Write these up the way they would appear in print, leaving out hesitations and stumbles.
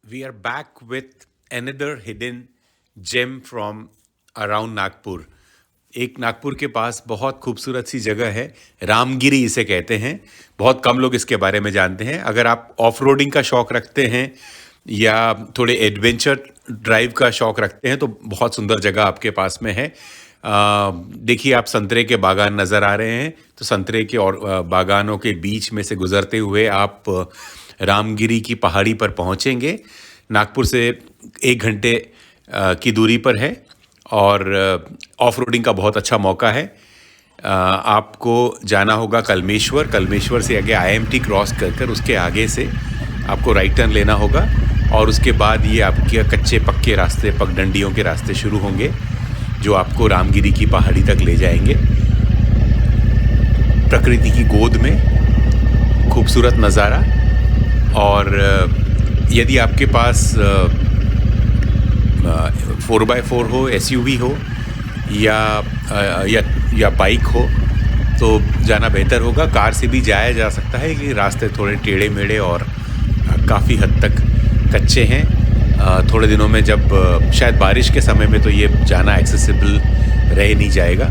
We are back with another hidden gem from around Nagpur. एक नागपुर के पास बहुत खूबसूरत सी जगह है, रामगिरी इसे कहते हैं। बहुत कम लोग इसके बारे में जानते हैं। अगर आप ऑफ रोडिंग का शौक रखते हैं या थोड़े एडवेंचर ड्राइव का शौक रखते हैं तो बहुत सुंदर जगह आपके पास में है। देखिए, आप संतरे के बागान नज़र आ रहे हैं, तो संतरे के और बागानों के बीच में से गुजरते हुए आप रामगिरी की पहाड़ी पर पहुंचेंगे। नागपुर से 1 घंटे की दूरी पर है और ऑफ रोडिंग का बहुत अच्छा मौका है। आपको जाना होगा कलमेश्वर। कलमेश्वर से आगे आईएमटी क्रॉस कर कर उसके आगे से आपको राइट टर्न लेना होगा और उसके बाद ये आपके कच्चे पक्के रास्ते, पगडंडियों के रास्ते शुरू होंगे जो आपको रामगिरी की पहाड़ी तक ले जाएंगे। प्रकृति की गोद में खूबसूरत नज़ारा। और यदि आपके पास 4x4 हो, एसयूवी हो या बाइक हो तो जाना बेहतर होगा। कार से भी जाया जा सकता है कि रास्ते थोड़े टेढ़े मेढ़े और काफ़ी हद तक कच्चे हैं। थोड़े दिनों में जब शायद बारिश के समय में तो ये जाना एक्सेसिबल रह नहीं जाएगा।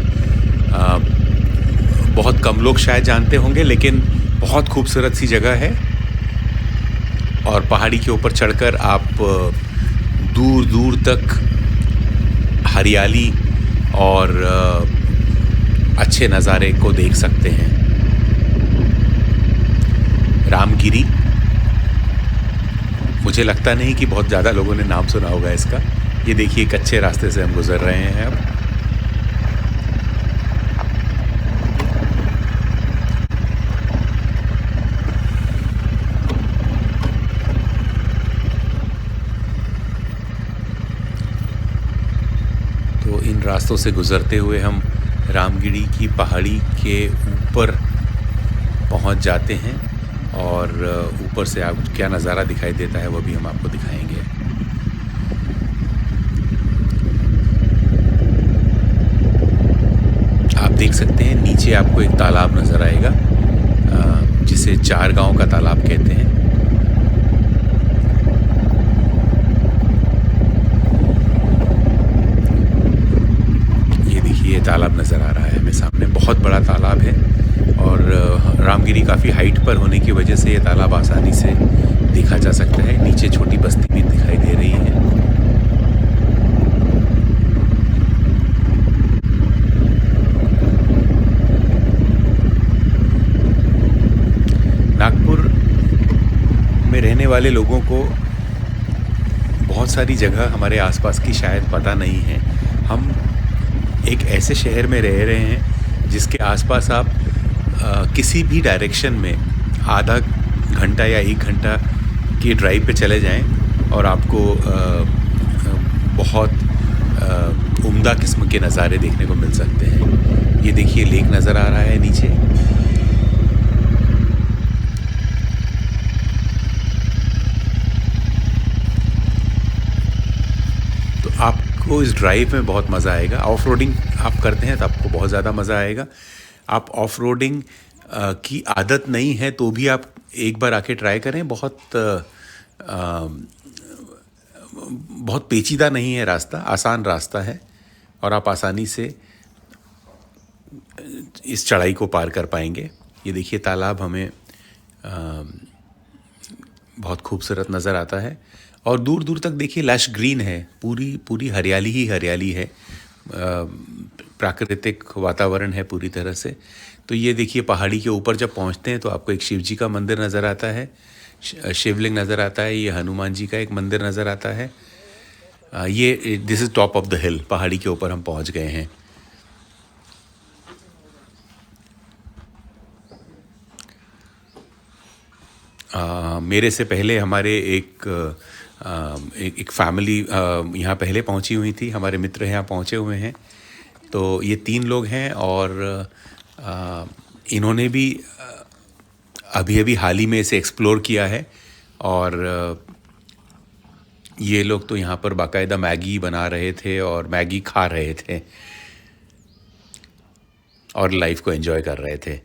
बहुत कम लोग शायद जानते होंगे, लेकिन बहुत खूबसूरत सी जगह है। और पहाड़ी के ऊपर चढ़कर आप दूर दूर तक हरियाली और अच्छे नज़ारे को देख सकते हैं। रामगिरी, मुझे लगता नहीं कि बहुत ज़्यादा लोगों ने नाम सुना होगा इसका। ये देखिए, कच्चे रास्ते से हम गुज़र रहे हैं अब। तो इन रास्तों से गुज़रते हुए हम रामगिरी की पहाड़ी के ऊपर पहुंच जाते हैं और ऊपर से आप क्या नज़ारा दिखाई देता है वो भी हम आपको दिखाएंगे। आप देख सकते हैं नीचे आपको एक तालाब नज़र आएगा जिसे 4 गांव का तालाब कहते हैं। ये तालाब नज़र आ रहा है हमें सामने, बहुत बड़ा तालाब है। और रामगिरी काफ़ी हाइट पर होने की वजह से ये तालाब आसानी से देखा जा सकता है। नीचे छोटी बस्ती भी दिखाई दे रही है। नागपुर में रहने वाले लोगों को बहुत सारी जगह हमारे आसपास की शायद पता नहीं है। हम एक ऐसे शहर में रह रहे हैं जिसके आसपास आप किसी भी डायरेक्शन में आधा घंटा या 1 घंटा की ड्राइव पे चले जाएं और आपको बहुत उम्दा किस्म के नज़ारे देखने को मिल सकते हैं। ये देखिए, लेक नज़र आ रहा है नीचे। तो आपको इस ड्राइव में बहुत मज़ा आएगा। ऑफ रोडिंग आप करते हैं तो आपको बहुत ज़्यादा मज़ा आएगा। आप ऑफ रोडिंग की आदत नहीं है तो भी आप एक बार आके ट्राई करें। बहुत पेचीदा नहीं है रास्ता, आसान रास्ता है और आप आसानी से इस चढ़ाई को पार कर पाएंगे। ये देखिए, तालाब हमें बहुत खूबसूरत नज़र आता है और दूर दूर तक देखिए लश ग्रीन है, पूरी हरियाली ही हरियाली है। प्राकृतिक वातावरण है पूरी तरह से। तो ये देखिए, पहाड़ी के ऊपर जब पहुंचते हैं तो आपको एक शिव जी का मंदिर नज़र आता है, शिवलिंग नज़र आता है। ये हनुमान जी का एक मंदिर नज़र आता है। ये this is top of the हिल, पहाड़ी के ऊपर हम पहुंच गए हैं। मेरे से पहले हमारे एक फैमिली यहाँ पहले पहुँची हुई थी। हमारे मित्र यहाँ पहुँचे हुए हैं। तो ये 3 लोग हैं और इन्होंने भी अभी हाल ही में इसे एक्सप्लोर किया है। और ये लोग तो यहाँ पर बाकायदा मैगी बना रहे थे और मैगी खा रहे थे और लाइफ को एंजॉय कर रहे थे।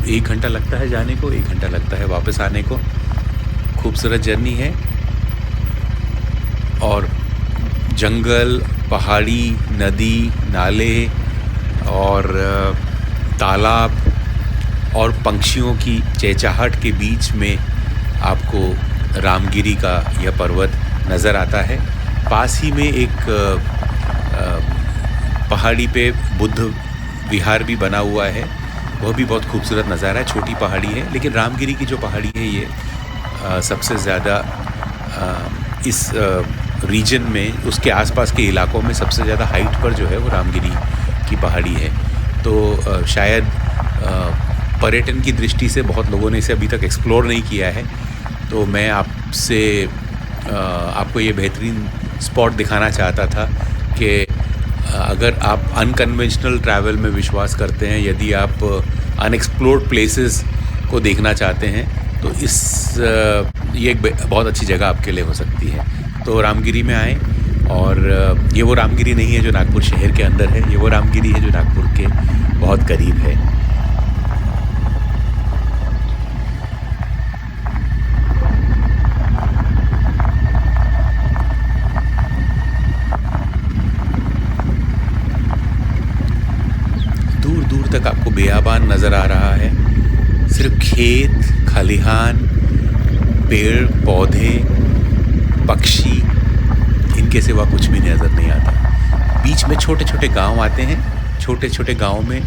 1 घंटा लगता है जाने को, 1 घंटा लगता है वापस आने को। खूबसूरत जर्नी है और जंगल, पहाड़ी, नदी, नाले और तालाब और पंछियों की चहचहाहट के बीच में आपको रामगिरी का यह पर्वत नज़र आता है। पास ही में एक पहाड़ी पे बुद्ध विहार भी बना हुआ है, वह भी बहुत खूबसूरत नज़ारा है। छोटी पहाड़ी है, लेकिन रामगिरी की जो पहाड़ी है ये सबसे ज़्यादा इस रीजन में, उसके आसपास के इलाकों में सबसे ज़्यादा हाइट पर जो है वो रामगिरी की पहाड़ी है। तो शायद पर्यटन की दृष्टि से बहुत लोगों ने इसे अभी तक एक्सप्लोर नहीं किया है, तो मैं आपको ये बेहतरीन स्पॉट दिखाना चाहता था कि अगर आप अनकन्वेंशनल ट्रैवल में विश्वास करते हैं, यदि आप अनएक्सप्लोर्ड प्लेसेस को देखना चाहते हैं, तो ये एक बहुत अच्छी जगह आपके लिए हो सकती है। तो रामगिरी में आएँ, और ये वो रामगिरी नहीं है जो नागपुर शहर के अंदर है, ये वो रामगिरी है जो नागपुर के बहुत करीब है। दूर दूर तक आपको बेयाबान नज़र आ रहा है, सिर्फ खेत, खलिहान, पेड़ पौधे, पक्षी, इनके सिवा कुछ भी नज़र नहीं आता। बीच में छोटे छोटे गांव आते हैं, छोटे छोटे गांव में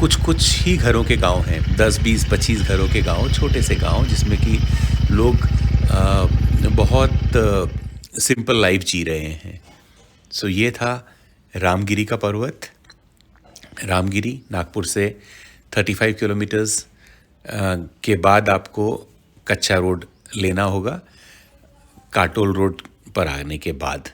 कुछ कुछ ही घरों के गांव हैं, 10, 20, 25 घरों के गांव, छोटे से गांव, जिसमें कि लोग बहुत सिंपल लाइफ जी रहे हैं। सो ये था रामगिरी का पर्वत। रामगिरी नागपुर से 35 किलोमीटर्स के बाद आपको कच्चा रोड लेना होगा, काटोल रोड पर आने के बाद।